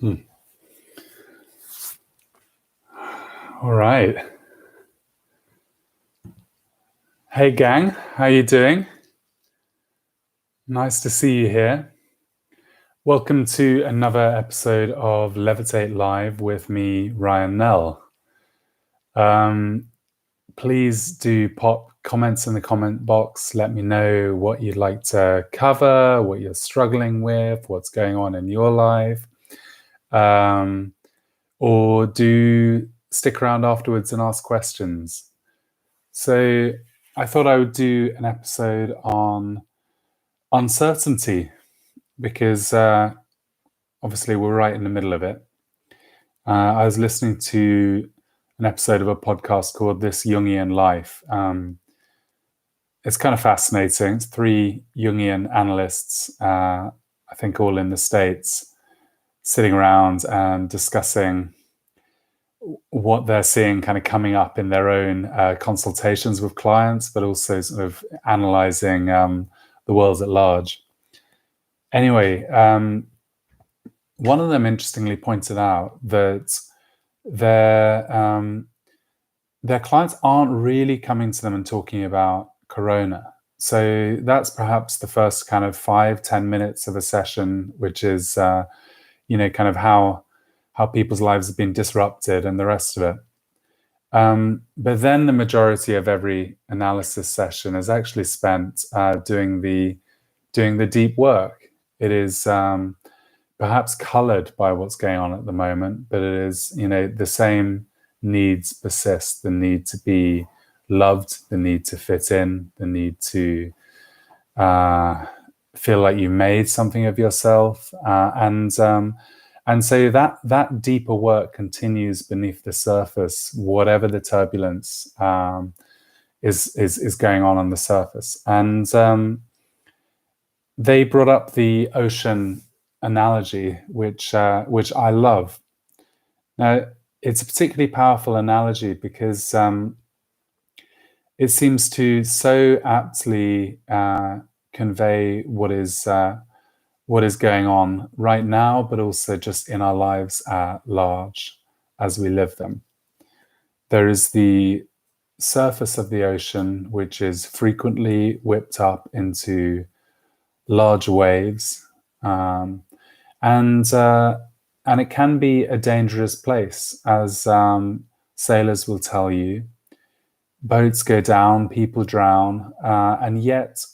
All right. Hey gang, how you doing? Nice to see you here. Welcome to another episode of Levitate Live with me, Ryan Nell. Please do pop comments in the comment box. Let me know what you'd like to cover, what you're struggling with, what's going on in your life. Or do stick around afterwards and ask questions. So I thought I would do an episode on uncertainty because obviously we're right in the middle of it. I was listening to an episode of a podcast called This Jungian Life. It's kind of fascinating. It's 3 Jungian analysts, I think all in the States, sitting around and discussing what they're seeing kind of coming up in their own consultations with clients, but also sort of analyzing the world at large. Anyway, one of them interestingly pointed out that their clients aren't really coming to them and talking about corona. So that's perhaps the first kind of 5-10 minutes of a session, which is kind of how people's lives have been disrupted and the rest of it. But then the majority of every analysis session is actually spent doing the deep work. It is perhaps colored by what's going on at the moment, but it is, the same needs persist: the need to be loved, the need to fit in, the need to feel like you made something of yourself, and so that deeper work continues beneath the surface, whatever the turbulence is going on the surface. And they brought up the ocean analogy, which I love. Now, it's a particularly powerful analogy because it seems to so aptly convey what is going on right now, but also just in our lives at large as we live them. There is the surface of the ocean, which is frequently whipped up into large waves, and it can be a dangerous place, as sailors will tell you. Boats go down, people drown, and yet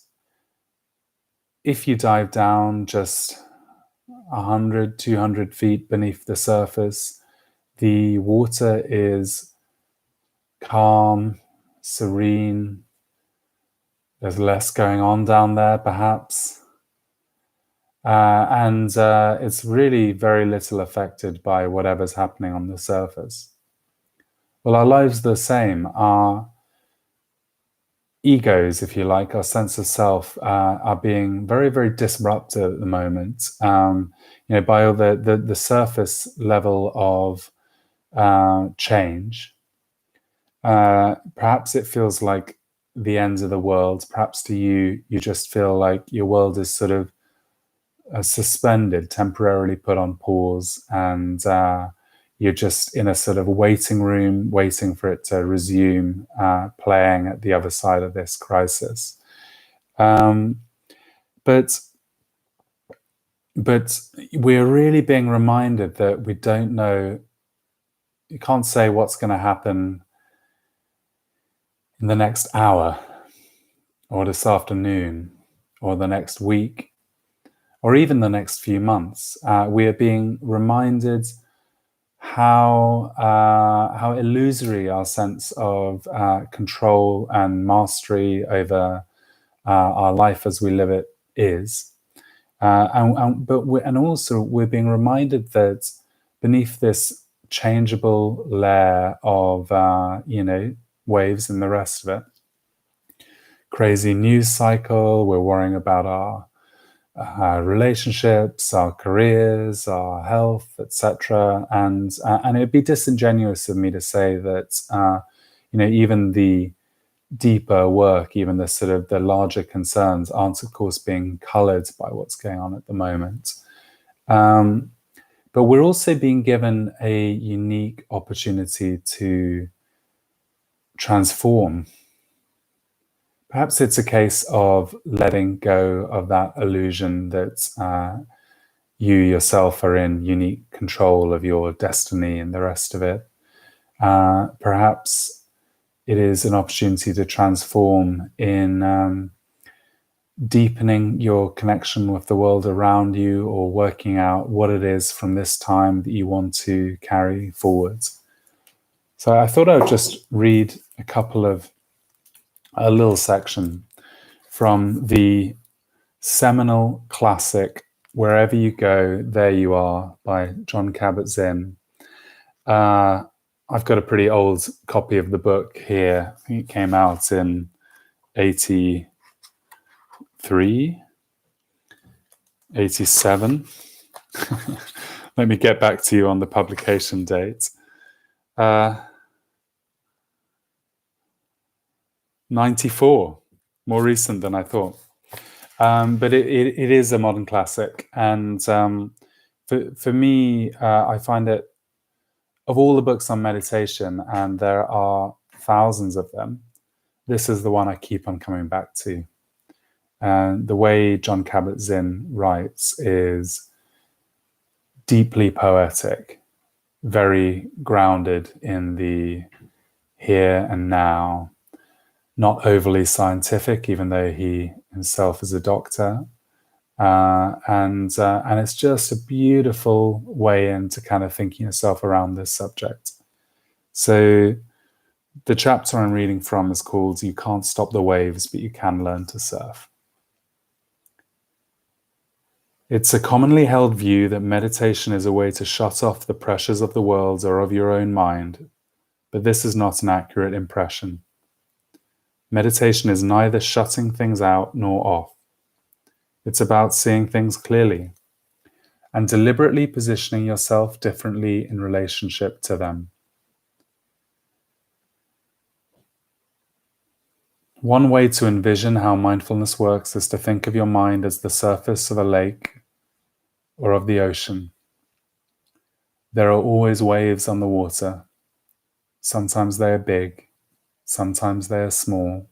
if you dive down just 100, 200 feet beneath the surface, the water is calm, serene. There's less going on down there, perhaps. And it's really very little affected by whatever's happening on the surface. Well, our lives are the same. Our egos, if you like, our sense of self, are being very, very disrupted at the moment. By all the surface level of change. Perhaps it feels like the end of the world. Perhaps to you just feel like your world is sort of suspended, temporarily put on pause, and you're just in a sort of waiting room, waiting for it to resume playing at the other side of this crisis. But we're really being reminded that we don't know. You can't say what's going to happen in the next hour, or this afternoon, or the next week, or even the next few months. We are being reminded how illusory our sense of control and mastery over our life as we live it is, and also we're being reminded that beneath this changeable layer of waves and the rest of it, crazy news cycle, we're worrying about our relationships, our careers, our health, etc. And it'd be disingenuous of me to say that even the deeper work, even the sort of the larger concerns, aren't of course being coloured by what's going on at the moment. But we're also being given a unique opportunity to transform. Perhaps it's a case of letting go of that illusion that you yourself are in unique control of your destiny and the rest of it. Perhaps it is an opportunity to transform in deepening your connection with the world around you, or working out what it is from this time that you want to carry forwards. So I thought I would just read a little section from the seminal classic Wherever You Go, There You Are by Jon Kabat-Zinn. I've got a pretty old copy of the book here. I think it came out in 83, 87. Let me get back to you on the publication date. 94, more recent than I thought. But it is a modern classic. And for me, I find it, of all the books on meditation, and there are thousands of them, this is the one I keep on coming back to. And the way Jon Kabat-Zinn writes is deeply poetic, very grounded in the here and now, not overly scientific, even though he himself is a doctor. And it's just a beautiful way into kind of thinking yourself around this subject. So the chapter I'm reading from is called You Can't Stop the Waves, but You Can Learn to Surf. It's a commonly held view that meditation is a way to shut off the pressures of the world or of your own mind, but this is not an accurate impression. Meditation is neither shutting things out nor off. It's about seeing things clearly and deliberately positioning yourself differently in relationship to them. One way to envision how mindfulness works is to think of your mind as the surface of a lake or of the ocean. There are always waves on the water. Sometimes they are big, sometimes they are small,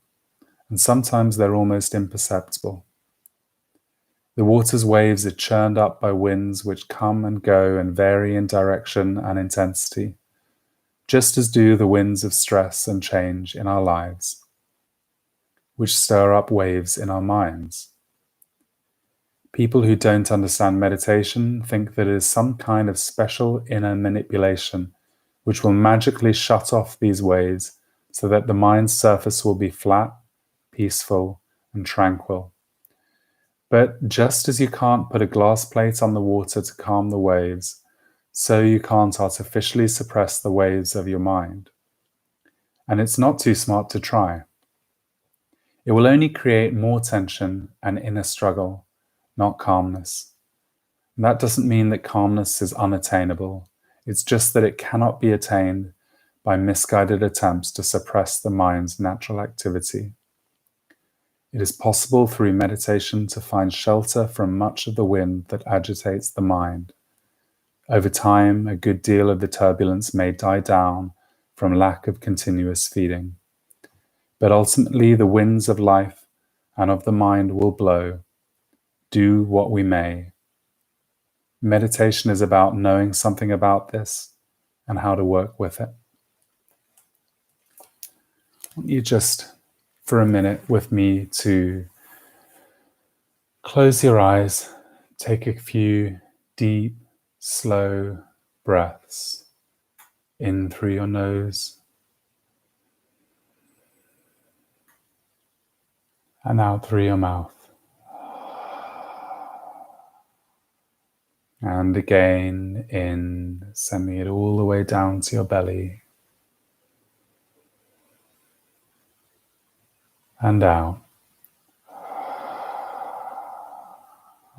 and sometimes they're almost imperceptible. The water's waves are churned up by winds which come and go and vary in direction and intensity, just as do the winds of stress and change in our lives, which stir up waves in our minds. People who don't understand meditation think that it is some kind of special inner manipulation which will magically shut off these waves so that the mind's surface will be flat, peaceful, and tranquil. But just as you can't put a glass plate on the water to calm the waves, so you can't artificially suppress the waves of your mind. And it's not too smart to try. It will only create more tension and inner struggle, not calmness. And that doesn't mean that calmness is unattainable. It's just that it cannot be attained by misguided attempts to suppress the mind's natural activity. It is possible through meditation to find shelter from much of the wind that agitates the mind. Over time, a good deal of the turbulence may die down from lack of continuous feeding. But ultimately, the winds of life and of the mind will blow, do what we may. Meditation is about knowing something about this and how to work with it. I want you just, for a minute with me, to close your eyes, take a few deep, slow breaths in through your nose and out through your mouth. And again, in, sending it all the way down to your belly. And out.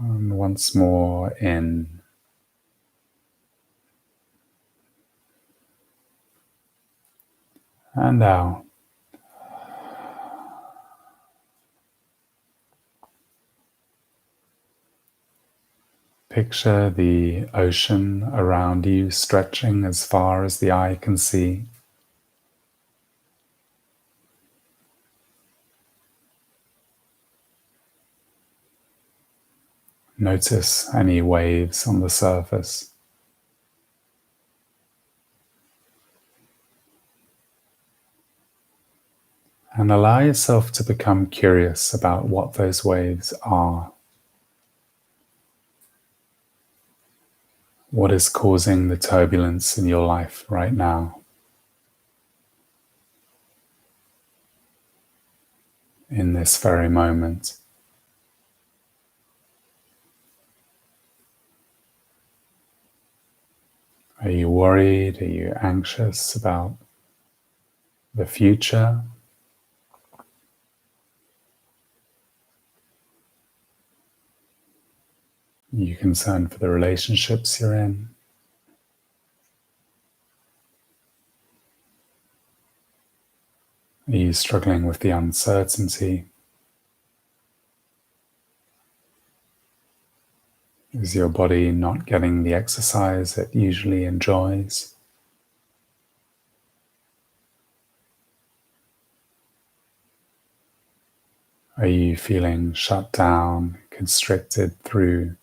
And once more in. And out. Picture the ocean around you stretching as far as the eye can see. Notice any waves on the surface. And allow yourself to become curious about what those waves are. What is causing the turbulence in your life right now? In this very moment? Are you worried? Are you anxious about the future? Are you concerned for the relationships you're in? Are you struggling with the uncertainty? Is your body not getting the exercise it usually enjoys? Are you feeling shut down, constricted through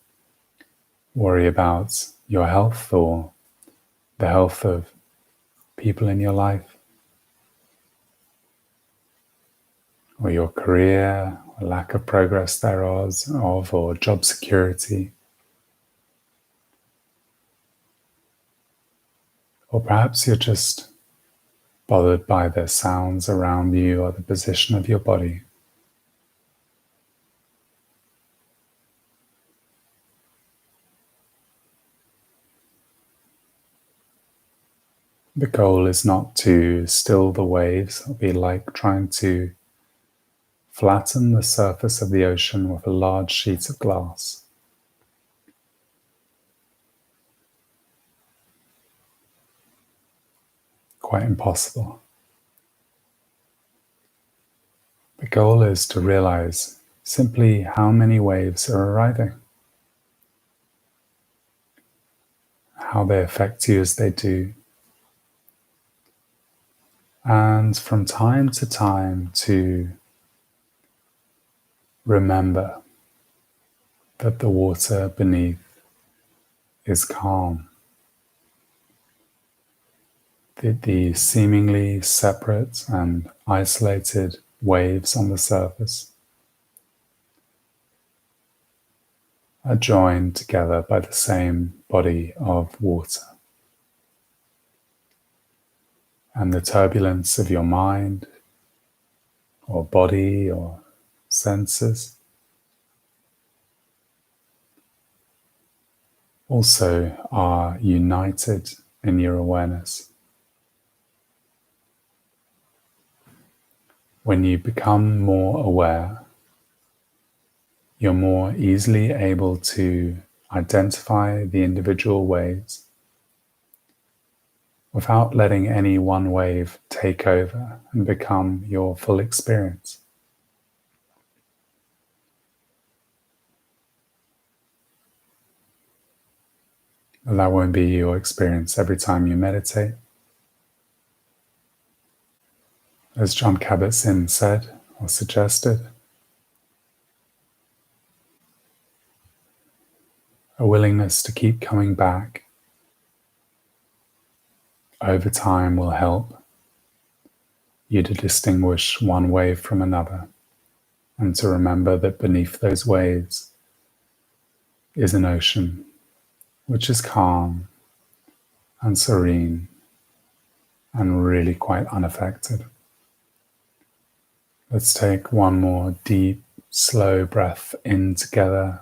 worry about your health or the health of people in your life? Or your career, or lack of progress thereof, or job security? Or perhaps you're just bothered by the sounds around you or the position of your body. The goal is not to still the waves. It'll be like trying to flatten the surface of the ocean with a large sheet of glass. Quite impossible. The goal is to realize simply how many waves are arriving, how they affect you as they do, and from time to time to remember that the water beneath is calm, that the seemingly separate and isolated waves on the surface are joined together by the same body of water. And the turbulence of your mind or body or senses also are united in your awareness. When you become more aware, you're more easily able to identify the individual waves without letting any one wave take over and become your full experience. And that won't be your experience every time you meditate. As John Kabat-Zinn said or suggested, a willingness to keep coming back over time will help you to distinguish one wave from another, and to remember that beneath those waves is an ocean which is calm and serene and really quite unaffected. Let's take one more deep, slow breath in together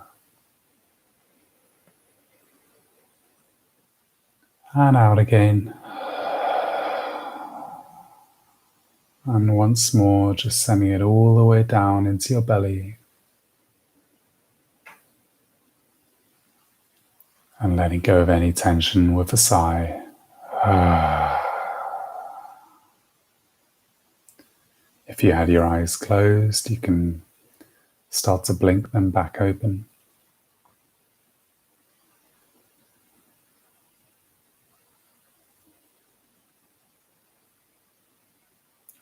and out again. And once more, just sending it all the way down into your belly and letting go of any tension with a sigh. If you had your eyes closed, you can start to blink them back open.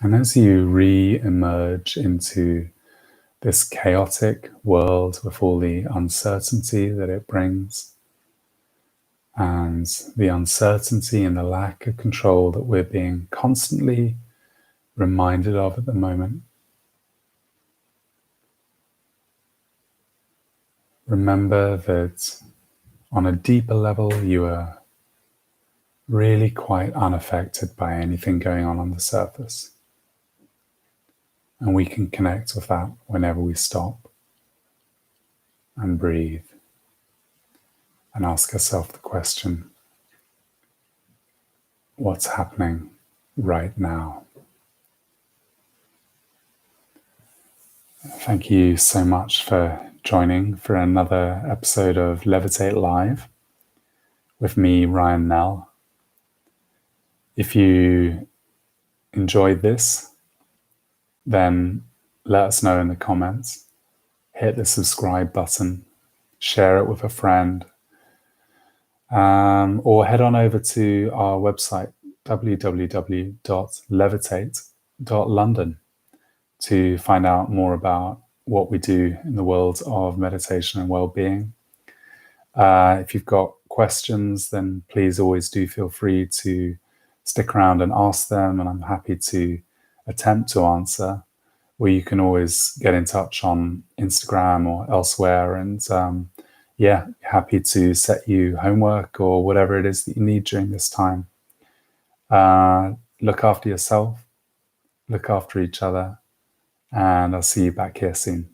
And as you re-emerge into this chaotic world with all the uncertainty that it brings, and the uncertainty and the lack of control that we're being constantly reminded of at the moment, remember that on a deeper level, you are really quite unaffected by anything going on the surface. And we can connect with that whenever we stop and breathe and ask ourselves the question, what's happening right now? Thank you so much for joining for another episode of Levitate Live with me, Ryan Nell. If you enjoyed this, then let us know in the comments. Hit the subscribe button, share it with a friend, or head on over to our website, www.levitate.london, to find out more about what we do in the world of meditation and well-being. If you've got questions, then please always do feel free to stick around and ask them, and I'm happy to attempt to answer. Or you can always get in touch on Instagram or elsewhere, and happy to set you homework or whatever it is that you need during this time. Look after yourself, look after each other, and I'll see you back here soon.